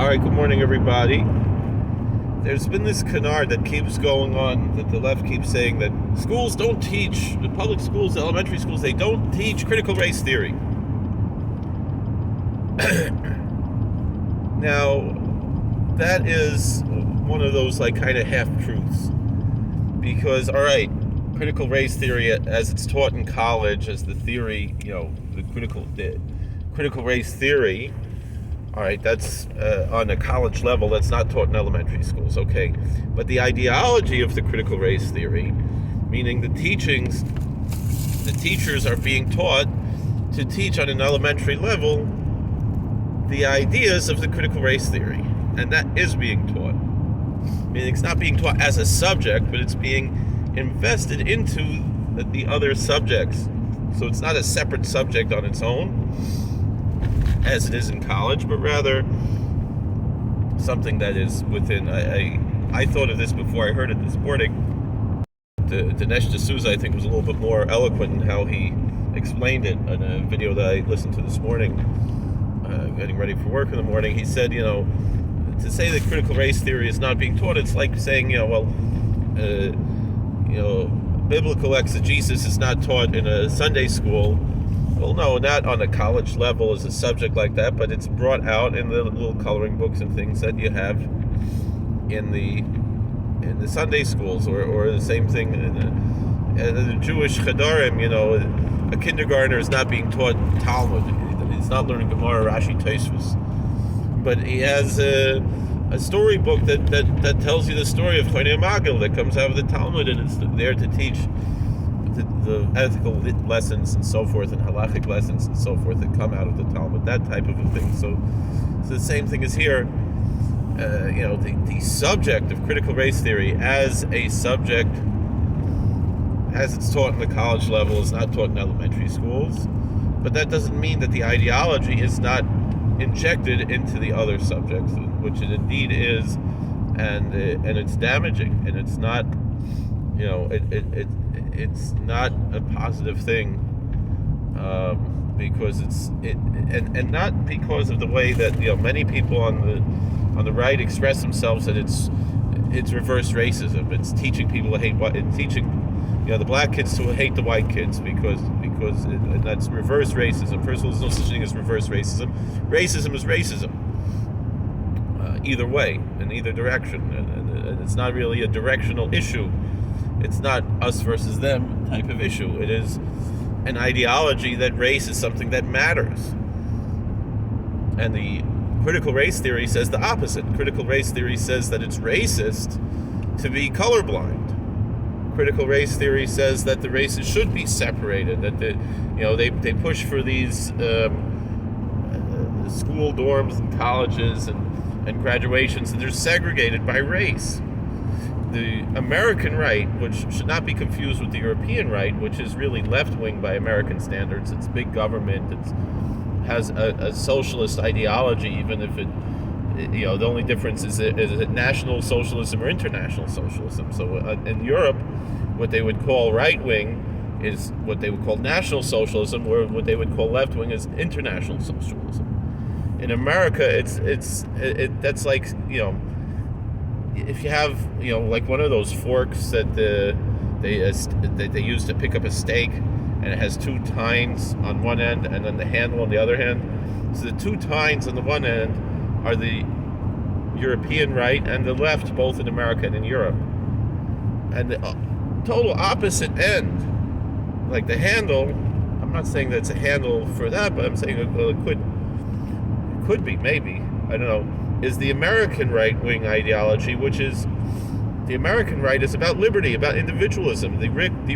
right, good morning, everybody. There's been this canard that keeps going on, that the left keeps saying that schools don't teach, the public schools, the elementary schools, they don't teach critical race theory. Now, that is one of those kind of half-truths. Because, all right, critical race theory as it's taught in college, as the theory, the critical race theory, all right, that's on a college level. That's not taught in elementary schools, okay? But the ideology of the critical race theory, meaning the teachers are being taught to teach on an elementary level the ideas of the critical race theory. And that is being taught. Meaning it's not being taught as a subject, but it's being invested into the other subjects. So it's not a separate subject on its own, as it is in college, but rather something that is within. I thought of this before I heard it this morning. DSouza, I think, was a little bit more eloquent in how he explained it in a video that I listened to this morning, getting ready for work in the morning. He said, to say that critical race theory is not being taught, it's like saying, biblical exegesis is not taught in a Sunday school. Well, no, not on a college level as a subject like that, but it's brought out in the little coloring books and things that you have in the Sunday schools, or the same thing in the Jewish Chadarim. A kindergartner is not being taught Talmud. He's not learning Gemara, Rashi, Tosfos, but he has a storybook that tells you the story of Chonei Magil that comes out of the Talmud, and it's there to teach the ethical lessons and so forth, and halachic lessons and so forth that come out of the Talmud, that type of a thing. So the same thing is here. The subject of critical race theory as a subject, as it's taught in the college level, is not taught in elementary schools. But that doesn't mean that the ideology is not injected into the other subjects, which it indeed is, and it's damaging, and it's not, it's not a positive thing, because and not because of the way that many people on the right express themselves, that it's reverse racism. It's teaching people to hate the black kids to hate the white kids because that's reverse racism. First of all, there's no such thing as reverse racism. Racism is racism, either way, in either direction, and it's not really a directional issue. It's not us versus them type of issue. It is an ideology that race is something that matters. And the critical race theory says the opposite. Critical race theory says that it's racist to be colorblind. Critical race theory says that the races should be separated, that they push for these school dorms and colleges and graduations, and they're segregated by race. The American right, which should not be confused with the European right, which is really left-wing by American standards. It's big government. It has a socialist ideology, even if the only difference is it national socialism or international socialism. So in Europe, what they would call right-wing is what they would call national socialism, or what they would call left-wing is international socialism. In America, that's like, if you have like one of those forks that they use to pick up a steak, and it has two tines on one end and then the handle on the other end. So the two tines on the one end are the European right and the left, both in America and in Europe. And the total opposite end, like the handle, I'm not saying that it's a handle for that, but I'm saying it could be, maybe, I don't know, is the American right-wing ideology, which is, the American right is about liberty, about individualism, the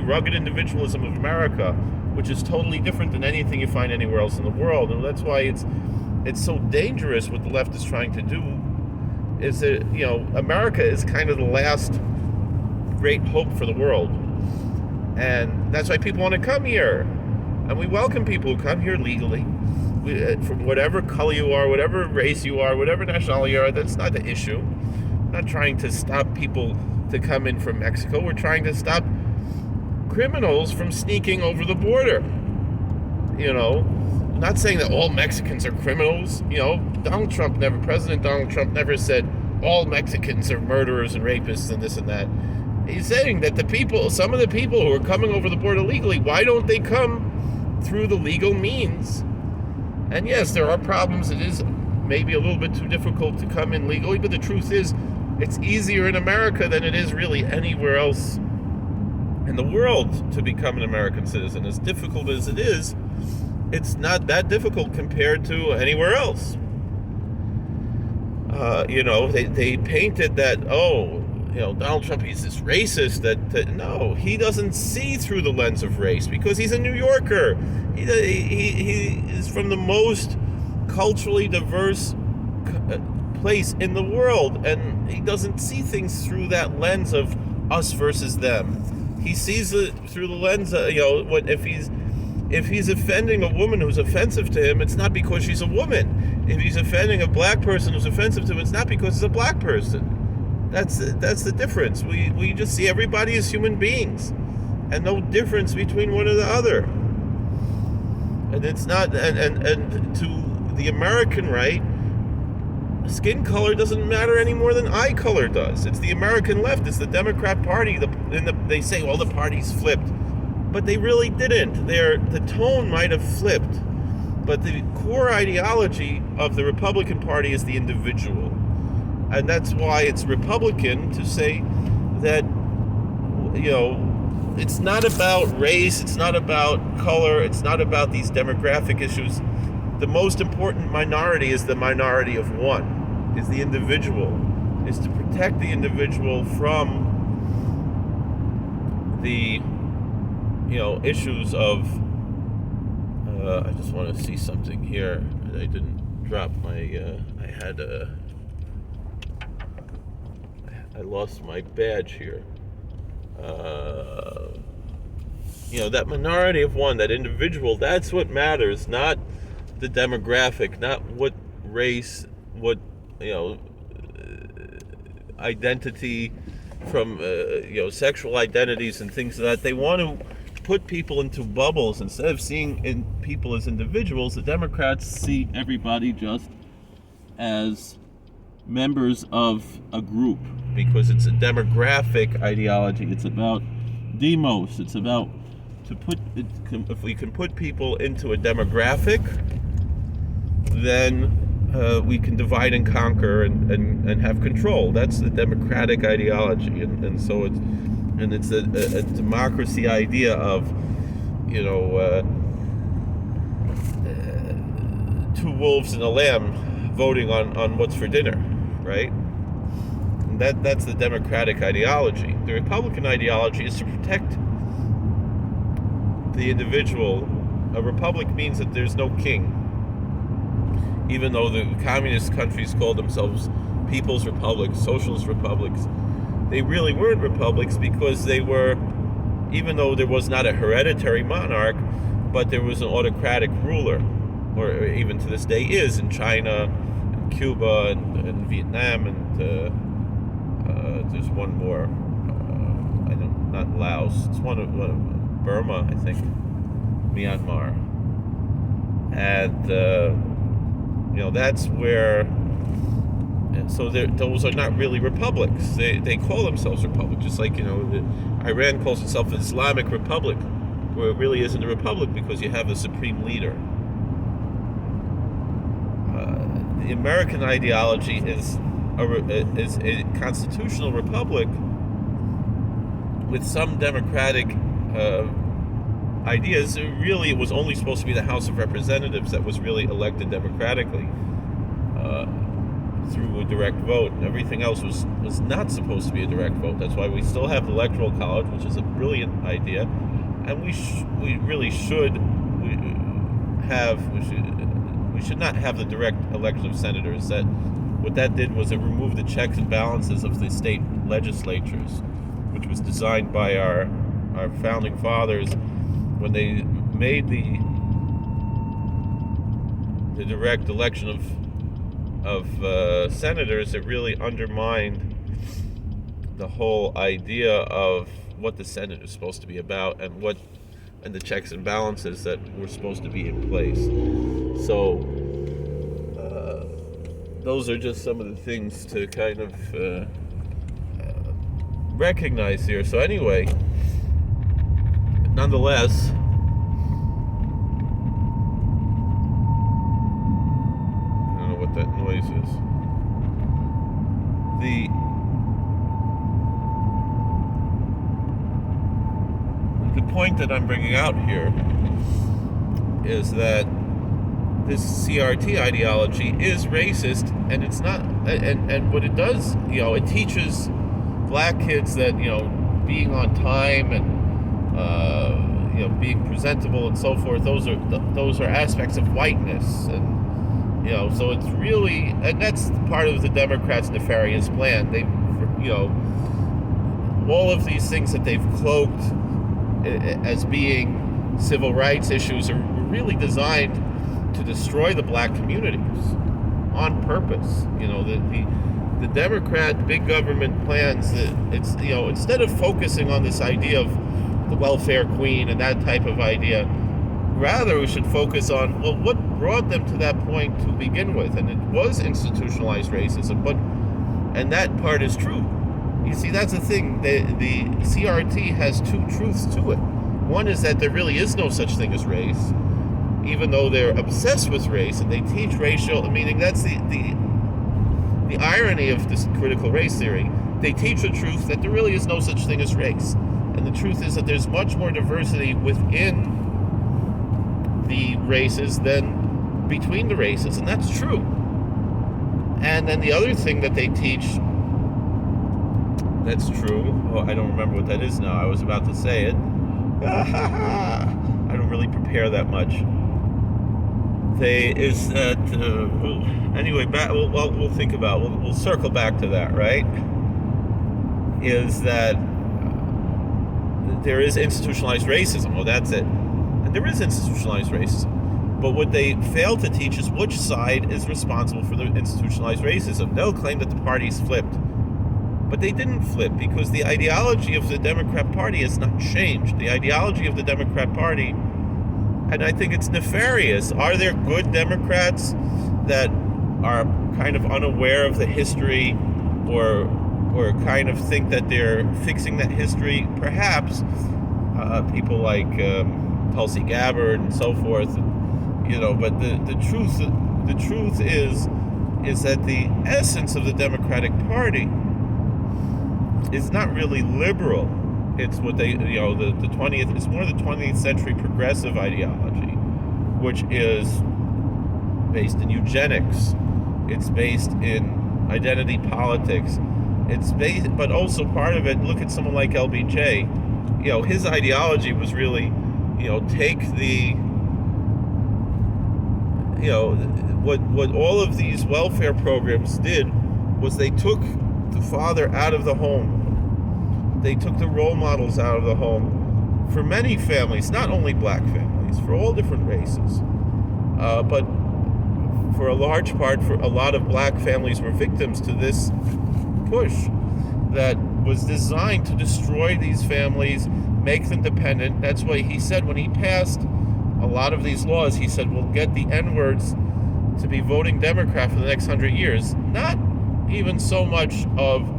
rugged individualism of America, which is totally different than anything you find anywhere else in the world. And that's why it's so dangerous what the left is trying to do, is that, America is kind of the last great hope for the world. And that's why people want to come here. And we welcome people who come here legally. From whatever color you are, whatever race you are, whatever nationality you are, that's not the issue. We're not trying to stop people to come in from Mexico. We're trying to stop criminals from sneaking over the border. I'm not saying that all Mexicans are criminals. President Donald Trump never said all Mexicans are murderers and rapists and this and that. He's saying that some of the people who are coming over the border legally, why don't they come through the legal means? And yes, there are problems. It is maybe a little bit too difficult to come in legally, but the truth is, it's easier in America than it is really anywhere else in the world to become an American citizen. As difficult as it is, it's not that difficult compared to anywhere else. They painted that, Donald Trump, he's this racist that no, he doesn't see through the lens of race because he's a New Yorker. He is from the most culturally diverse place in the world, and he doesn't see things through that lens of us versus them. He sees it through the lens of, if he's offending a woman who's offensive to him, it's not because she's a woman. If he's offending a black person who's offensive to him, it's not because he's a black person. That's the difference. We just see everybody as human beings, and no difference between one or the other. And it's not, and to the American right, skin color doesn't matter any more than eye color does. It's the American left. It's the Democrat Party. They say, well, the party's flipped. But they really didn't. The tone might have flipped. But the core ideology of the Republican Party is the individual. And that's why it's Republican to say that, it's not about race, it's not about color, it's not about these demographic issues. The most important minority is the minority of one, is the individual, is to protect the individual from the issues of, I just want to see something here. I didn't drop my, I lost my badge here. That minority of one, that individual, that's what matters, not the demographic, not what race, what, identity from, sexual identities and things like that. They want to put people into bubbles instead of seeing people as individuals. The Democrats see everybody just as members of a group because it's a demographic ideology. It's about demos. It's about if we can put people into a demographic, then we can divide and conquer and have control. That's the democratic ideology, and so it's a democracy idea of two wolves and a lamb voting on what's for dinner, right? And that's the democratic ideology. The Republican ideology is to protect the individual. A republic means that there's no king. Even though the communist countries called themselves people's republics, socialist republics, they really weren't republics because they were, even though there was not a hereditary monarch, but there was an autocratic ruler, or even to this day is in China, and Cuba, and Vietnam, and there's one more, not Laos, it's one of Burma, I think, Myanmar, and that's where. So those are not really republics. They call themselves republics, just like Iran calls itself an Islamic Republic, where it really isn't a republic because you have a supreme leader. The American ideology is a constitutional republic with some democratic ideas. Really, it was only supposed to be the House of Representatives that was really elected democratically through a direct vote, and everything else was not supposed to be a direct vote. That's why we still have the Electoral College, which is a brilliant idea, and we should not have the direct election of senators. What that did was it removed the checks and balances of the state legislatures, which was designed by our founding fathers when they made the direct election of senators. It really undermined the whole idea of what the Senate is supposed to be about and what and the checks and balances that were supposed to be in place. So those are just some of the things to kind of recognize here. So anyway, nonetheless, I don't know what that noise is. The point that I'm bringing out here is that this CRT ideology is racist, and it's not, and what it does, it teaches black kids that, being on time and, being presentable and so forth, those are aspects of whiteness. And, so it's really, and that's part of the Democrats' nefarious plan. They, all of these things that they've cloaked as being civil rights issues are really designed to destroy the black communities on purpose. The Democrat big government plans that it's, instead of focusing on this idea of the welfare queen and that type of idea, rather we should focus on, well, what brought them to that point to begin with. And it was institutionalized racism, and that part is true. You see, that's the thing. The CRT has two truths to it. One is that there really is no such thing as race, even though they're obsessed with race and they teach racial, meaning that's the irony of this critical race theory. They teach the truth that there really is no such thing as race. And the truth is that there's much more diversity within the races than between the races, and that's true. And then the other thing that they teach that's true, well, I don't remember what that is now. I was about to say it. I don't really prepare that much. Is that anyway? We'll think about. We'll circle back to that, right? Is that there is institutionalized racism? Well, that's it. And there is institutionalized racism. But what they fail to teach is which side is responsible for the institutionalized racism. They'll claim that the party's flipped, but they didn't flip, because the ideology of the Democrat Party has not changed. The ideology of the Democrat Party, and I think it's nefarious. Are there good Democrats that are kind of unaware of the history, or kind of think that they're fixing that history? Perhaps people like Tulsi Gabbard and so forth, But the truth is that the essence of the Democratic Party is not really liberal. It's what they, the 20th, it's more the 20th century progressive ideology, which is based in eugenics. It's based in identity politics. It's based, but also part of it, look at someone like LBJ. His ideology was really, take the, what all of these welfare programs did was they took the father out of the home. They took the role models out of the home for many families, not only black families, for all different races. But for a large part, for a lot of black families were victims to this push that was designed to destroy these families, make them dependent. That's why he said when he passed a lot of these laws, he said, we'll get the N-words to be voting Democrat for the next 100 years. Not even so much of,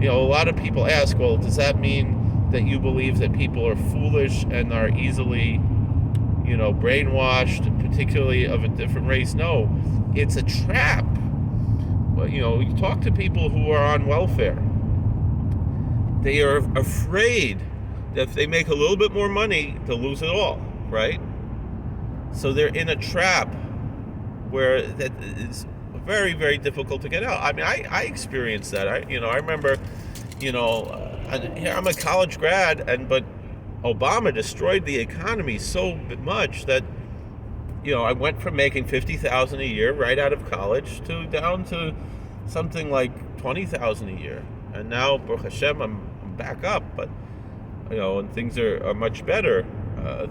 a lot of people ask, well, does that mean that you believe that people are foolish and are easily, brainwashed, particularly of a different race? No, it's a trap. Well, you talk to people who are on welfare. They are afraid that if they make a little bit more money, they'll lose it all, right? So they're in a trap where that is very, very difficult to get out. I mean, I experienced that. I remember, I'm a college grad, but Obama destroyed the economy so much that, I went from making $50,000 a year right out of college to down to something like $20,000 a year, and now, Baruch Hashem, I'm back up. But and things are much better.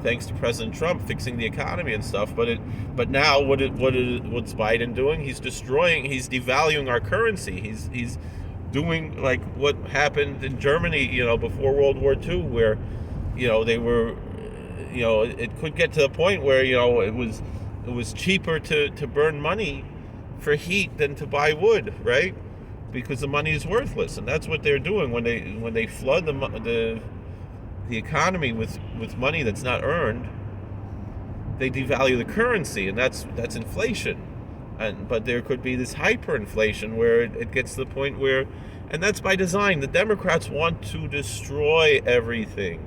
Thanks to President Trump fixing the economy and stuff. But now what's Biden doing? He's devaluing our currency. He's doing like what happened in Germany, before World War II, where, they were it could get to the point where it was cheaper to burn money for heat than to buy wood, right? Because the money is worthless, and that's what they're doing when they flood the economy with money that's not earned. They devalue the currency, and that's inflation. But there could be this hyperinflation where it gets to the point where, and that's by design. The Democrats want to destroy everything.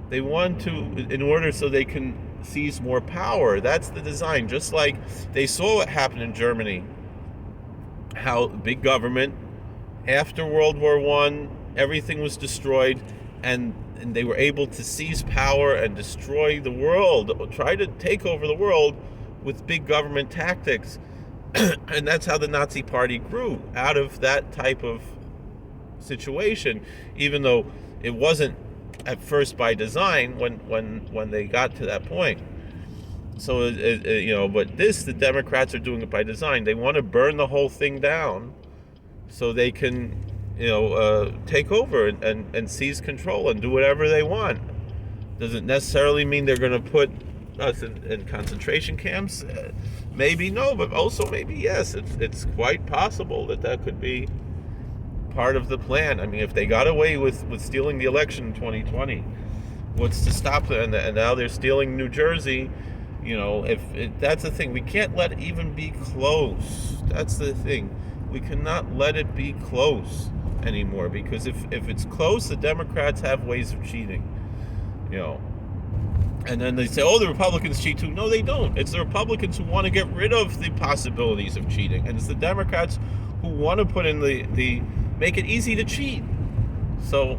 They want to, in order so they can seize more power. That's the design. Just like they saw what happened in Germany, how big government, after World War I, everything was destroyed, and they were able to seize power and destroy the world, try to take over the world with big government tactics. And that's how the Nazi Party grew, out of that type of situation, even though it wasn't at first by design when they got to that point. So, but the Democrats are doing it by design. They want to burn the whole thing down so they can, take over and seize control and do whatever they want. Doesn't necessarily mean they're going to put us in concentration camps. Maybe no, but also maybe yes. It's quite possible that could be part of the plan. I mean, if they got away with stealing the election in 2020, what's to stop them? And now they're stealing New Jersey. That's the thing. We can't let it even be close. That's the thing. We cannot let it be close anymore, because if it's close, the Democrats have ways of cheating. And then they say, the Republicans cheat too. No, they don't. It's the Republicans who want to get rid of the possibilities of cheating. And it's the Democrats who want to put in the make it easy to cheat. So,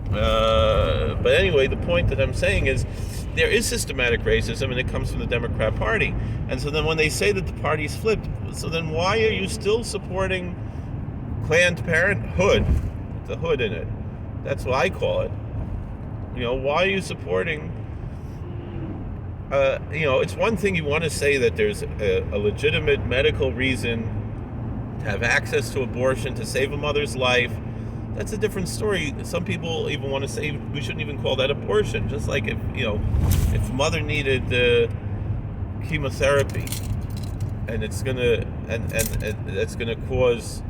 but anyway, the point that I'm saying is there is systematic racism, and it comes from the Democrat Party. And so then when they say that the party's flipped, so then why are you still supporting Planned Parenthood, the hood in it? That's what I call it. Why are you supporting, it's one thing you want to say that there's a legitimate medical reason to have access to abortion, to save a mother's life. That's a different story. Some people even want to say we shouldn't even call that abortion. Just like if mother needed chemotherapy, and it's gonna and that's gonna cause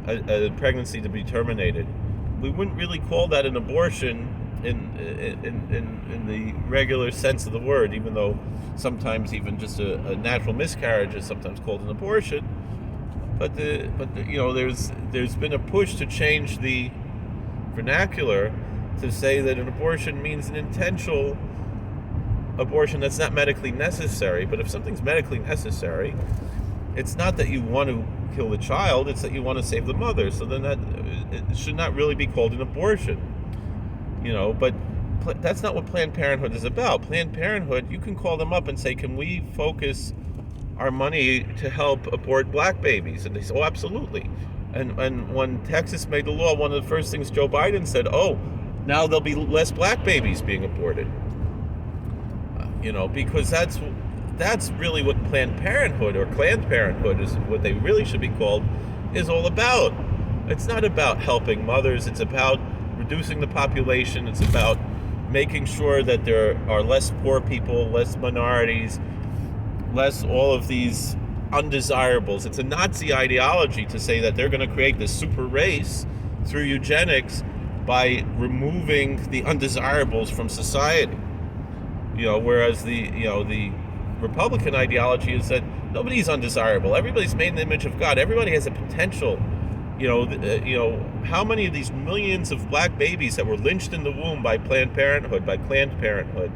a pregnancy to be terminated, we wouldn't really call that an abortion in the regular sense of the word, even though sometimes even just a natural miscarriage is sometimes called an abortion. But there's been a push to change the vernacular to say that an abortion means an intentional abortion that's not medically necessary. But if something's medically necessary, it's not that you want to kill the child, it's that you want to save the mother. So then it should not really be called an abortion. But that's not what Planned Parenthood is about. Planned Parenthood, you can call them up and say, can we focus our money to help abort black babies? And they say, absolutely. And when Texas made the law, one of the first things Joe Biden said, now there'll be less black babies being aborted. Because that's really what Planned Parenthood, or Planned Parenthood is what they really should be called, is all about. It's not about helping mothers. It's about reducing the population. It's about making sure that there are less poor people, less minorities, less all of these undesirables. It's a Nazi ideology to say that they're going to create this super race through eugenics by removing the undesirables from society. Whereas the Republican ideology is that nobody's undesirable. Everybody's made in the image of God. Everybody has a potential. How many of these millions of black babies that were lynched in the womb by Planned Parenthood,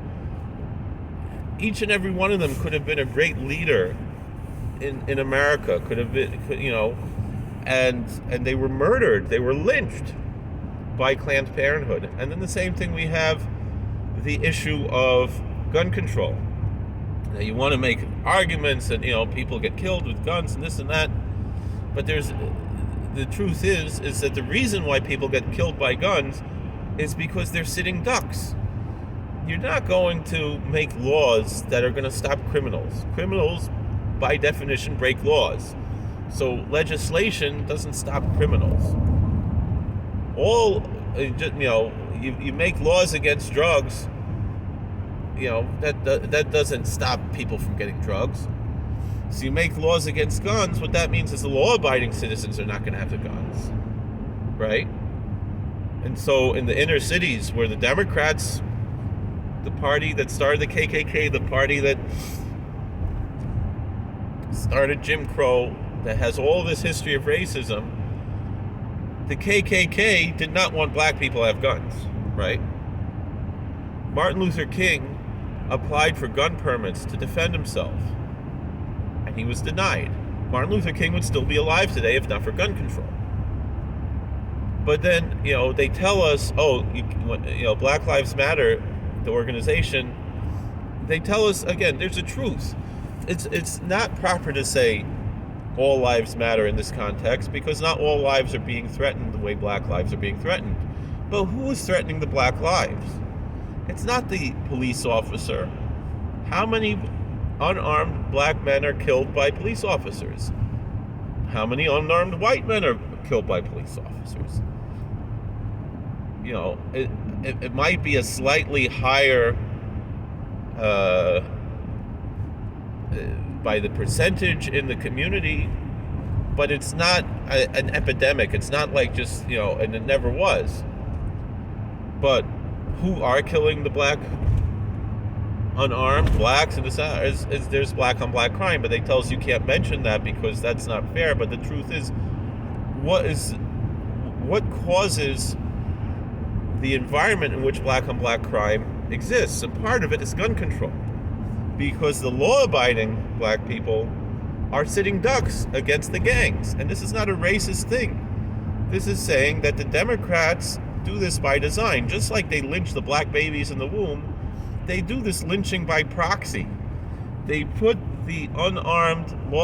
each and every one of them could have been a great leader in America, could have been, and they were murdered, they were lynched by Planned Parenthood. And then the same thing, we have the issue of gun control. Now, you want to make arguments that, people get killed with guns and this and that, but the truth is that the reason why people get killed by guns is because they're sitting ducks. You're not going to make laws that are going to stop criminals. Criminals, by definition, break laws. So legislation doesn't stop criminals. you make laws against drugs, that doesn't stop people from getting drugs. So you make laws against guns, what that means is the law-abiding citizens are not going to have the guns, right? And so in the inner cities where the Democrats, the party that started the KKK, the party that started Jim Crow, that has all this history of racism, the KKK did not want black people to have guns, right? Martin Luther King applied for gun permits to defend himself, and he was denied. Martin Luther King would still be alive today if not for gun control. But then, they tell us, Black Lives Matter, the organization, they tell us, again, there's a truth. It's not proper to say all lives matter in this context, because not all lives are being threatened the way black lives are being threatened. But who is threatening the black lives? It's not the police officer. How many unarmed black men are killed by police officers? How many unarmed white men are killed by police officers? It might be a slightly higher by the percentage in the community, but it's not an epidemic. It's not like just, and it never was. But who are killing the black unarmed blacks in the South? Is there's black on black crime, but they tell us you can't mention that because that's not fair. But the truth is, what causes the environment in which black on black crime exists? And part of it is gun control, because the law-abiding black people are sitting ducks against the gangs. And this is not a racist thing. This is saying that the Democrats do this by design. Just like they lynch the black babies in the womb, they do this lynching by proxy. They put the unarmed, law